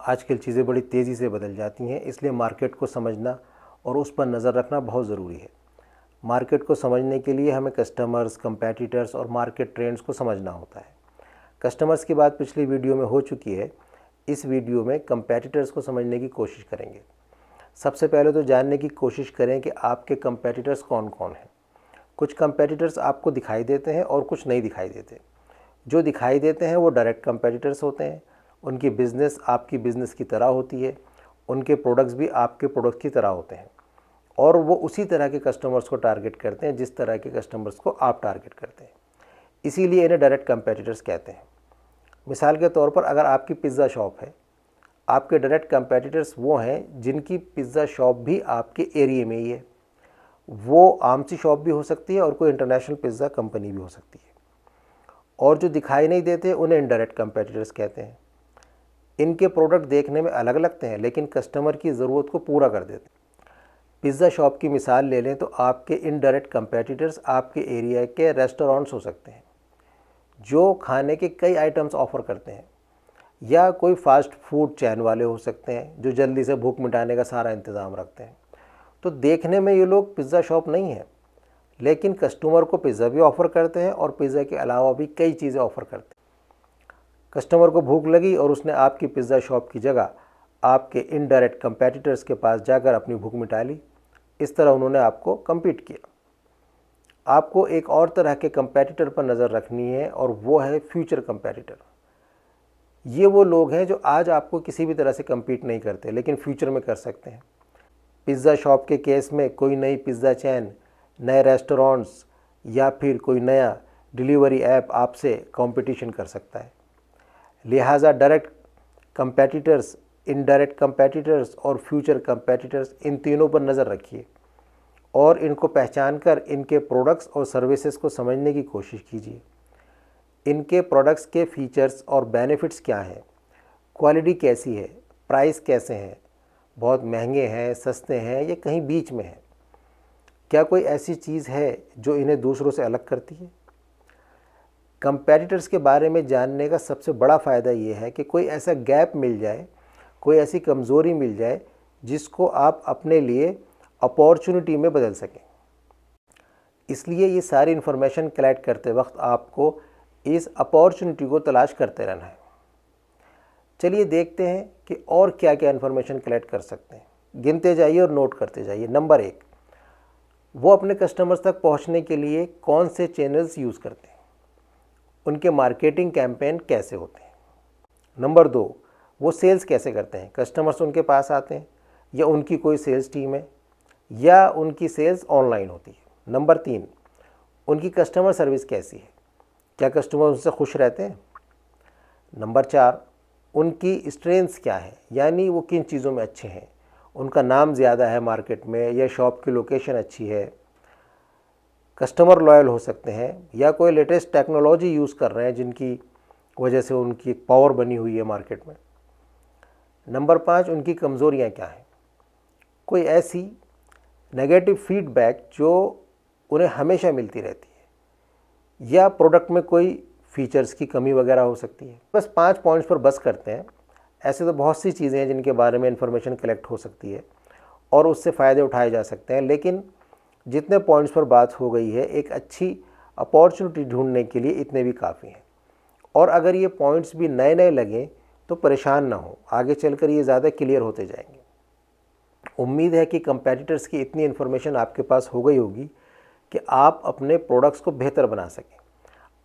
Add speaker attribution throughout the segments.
Speaker 1: आजकल चीज़ें बड़ी तेज़ी से बदल जाती हैं, इसलिए मार्केट को समझना और उस पर नज़र रखना बहुत ज़रूरी है। मार्केट को समझने के लिए हमें कस्टमर्स, कंपेटिटर्स और मार्केट ट्रेंड्स को समझना होता है। कस्टमर्स की बात पिछली वीडियो में हो चुकी है। इस वीडियो में कंपेटिटर्स को समझने की कोशिश करेंगे। सबसे पहले तो जानने की कोशिश करें कि आपके कंपेटिटर्स कौन कौन हैं। कुछ कंपेटिटर्स आपको दिखाई देते हैं और कुछ नहीं दिखाई देते। जो दिखाई देते हैं वो डायरेक्ट कंपेटिटर्स होते हैं। उनकी बिज़नेस आपकी बिज़नेस की तरह होती है, उनके प्रोडक्ट्स भी आपके प्रोडक्ट की तरह होते हैं और वो उसी तरह के कस्टमर्स को टारगेट करते हैं जिस तरह के कस्टमर्स को आप टारगेट करते हैं। इसीलिए इन्हें डायरेक्ट कंपेटिटर्स कहते हैं। मिसाल के तौर पर अगर आपकी पिज़्ज़ा शॉप है, आपके डायरेक्ट कंपेटिटर्स वो हैं जिनकी पिज़्ज़ा शॉप भी आपके एरिया में ही है। वो आम सी शॉप भी हो सकती है और कोई इंटरनेशनल पिज़्ज़ा कंपनी भी हो सकती है। और जो दिखाई नहीं देते उन्हें इनडायरेक्ट कंपेटिटर्स कहते हैं। इनके प्रोडक्ट देखने में अलग लगते हैं लेकिन कस्टमर की ज़रूरत को पूरा कर देते हैं। पिज़्ज़ा शॉप की मिसाल ले लें तो आपके इनडायरेक्ट कंपेटिटर्स आपके एरिया के रेस्टोरेंट्स हो सकते हैं जो खाने के कई आइटम्स ऑफ़र करते हैं, या कोई फास्ट फूड चैन वाले हो सकते हैं जो जल्दी से भूख मिटाने का सारा इंतज़ाम रखते हैं। तो देखने में ये लोग पिज़्ज़ा शॉप नहीं है लेकिन कस्टमर को पिज़्ज़ा भी ऑफ़र करते हैं और पिज़्ज़ा के अलावा भी कई चीज़ें ऑफ़र करते हैं। कस्टमर को भूख लगी और उसने आपकी पिज़्ज़ा शॉप की जगह आपके इनडायरेक्ट कंपेटिटर्स के पास जाकर अपनी भूख मिटा ली। इस तरह उन्होंने आपको कम्पीट किया। आपको एक और तरह के कंपेटिटर पर नज़र रखनी है और वो है फ्यूचर कंपेटिटर। ये वो लोग हैं जो आज आपको किसी भी तरह से कम्पीट नहीं करते लेकिन फ्यूचर में कर सकते हैं। पिज़्ज़ा शॉप के केस में कोई नई पिज़्ज़ा चैन, नए रेस्टोरेंट्स या फिर कोई नया डिलीवरी ऐप आपसे कंपटीशन कर सकता है। लिहाजा डायरेक्ट कंपेटिटर्स, इनडायरेक्ट कंपेटिटर्स और फ्यूचर कंपेटिटर्स, इन तीनों पर नज़र रखिए और इनको पहचान कर इनके प्रोडक्ट्स और सर्विसेज को समझने की कोशिश कीजिए। इनके प्रोडक्ट्स के फीचर्स और बेनिफिट्स क्या हैं, क्वालिटी कैसी है, प्राइस कैसे हैं, बहुत महंगे हैं, सस्ते हैं या कहीं बीच में हैं, क्या कोई ऐसी चीज़ है जो इन्हें दूसरों से अलग करती है। कंपेटिटर्स के बारे में जानने का सबसे बड़ा फ़ायदा ये है कि कोई ऐसा गैप मिल जाए, कोई ऐसी कमज़ोरी मिल जाए जिसको आप अपने लिए अपॉर्चुनिटी में बदल सकें। इसलिए ये सारी इन्फॉर्मेशन कलेक्ट करते वक्त आपको इस अपॉर्चुनिटी को तलाश करते रहना है। चलिए देखते हैं कि और क्या क्या इन्फॉर्मेशन कलेक्ट कर सकते हैं। गिनते जाइए और नोट करते जाइए। नंबर 1, वो अपने कस्टमर्स तक पहुंचने के लिए कौन से चैनल्स यूज़ करते हैं, उनके मार्केटिंग कैंपेन कैसे होते हैं। नंबर 2, वो सेल्स कैसे करते हैं, कस्टमर्स उनके पास आते हैं या उनकी कोई सेल्स टीम है या उनकी सेल्स ऑनलाइन होती है। नंबर 3, उनकी कस्टमर सर्विस कैसी है, क्या कस्टमर उनसे खुश रहते हैं। नंबर 4, उनकी स्ट्रेंथ्स क्या है, यानी वो किन चीज़ों में अच्छे हैं, उनका नाम ज़्यादा है मार्केट में या शॉप की लोकेशन अच्छी है, कस्टमर लॉयल हो सकते हैं या कोई लेटेस्ट टेक्नोलॉजी यूज़ कर रहे हैं जिनकी वजह से उनकी एक पावर बनी हुई है मार्केट में। नंबर 5, उनकी कमज़ोरियाँ क्या हैं, कोई ऐसी नेगेटिव फीडबैक जो उन्हें हमेशा मिलती रहती है या प्रोडक्ट में कोई फीचर्स की कमी वगैरह हो सकती है। बस 5 पॉइंट्स पर बस करते हैं। ऐसे तो बहुत सी चीज़ें हैं जिनके बारे में इन्फॉर्मेशन कलेक्ट हो सकती है और उससे फ़ायदे उठाए जा सकते हैं, लेकिन जितने पॉइंट्स पर बात हो गई है एक अच्छी अपॉर्चुनिटी ढूंढने के लिए इतने भी काफ़ी हैं। और अगर ये पॉइंट्स भी नए नए लगें तो परेशान ना हो, आगे चलकर ये ज़्यादा क्लियर होते जाएंगे। उम्मीद है कि कंपेटिटर्स की इतनी इन्फॉर्मेशन आपके पास हो गई होगी कि आप अपने प्रोडक्ट्स को बेहतर बना सकें,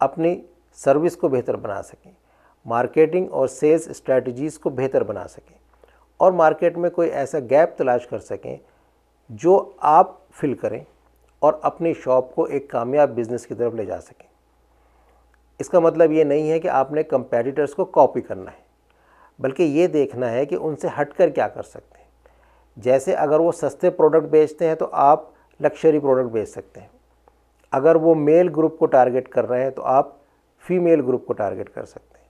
Speaker 1: अपनी सर्विस को बेहतर बना सकें, मार्केटिंग और सेल्स स्ट्रैटेजीज़ को बेहतर बना सकें और मार्केट में कोई ऐसा गैप तलाश कर सकें जो आप फिल करें और अपनी शॉप को एक कामयाब बिजनेस की तरफ ले जा सकें। इसका मतलब ये नहीं है कि आपने कंपेटिटर्स को कॉपी करना है, बल्कि ये देखना है कि उनसे हटकर क्या कर सकते हैं। जैसे अगर वो सस्ते प्रोडक्ट बेचते हैं तो आप लक्जरी प्रोडक्ट बेच सकते हैं। अगर वो मेल ग्रुप को टारगेट कर रहे हैं तो आप फीमेल ग्रुप को टारगेट कर सकते हैं।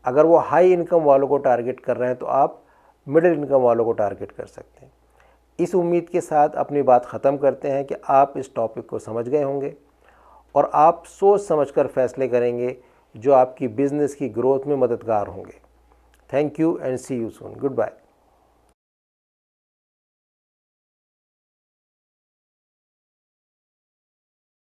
Speaker 1: अगर वो हाई इनकम वालों को टारगेट कर रहे हैं तो आप मिडिल इनकम वालों को टारगेट कर सकते हैं। इस उम्मीद के साथ अपनी बात ख़त्म करते हैं कि आप इस टॉपिक को समझ गए होंगे और आप सोच समझकर फैसले करेंगे जो आपकी बिज़नेस की ग्रोथ में मददगार होंगे। Thank you and see you soon. Good bye.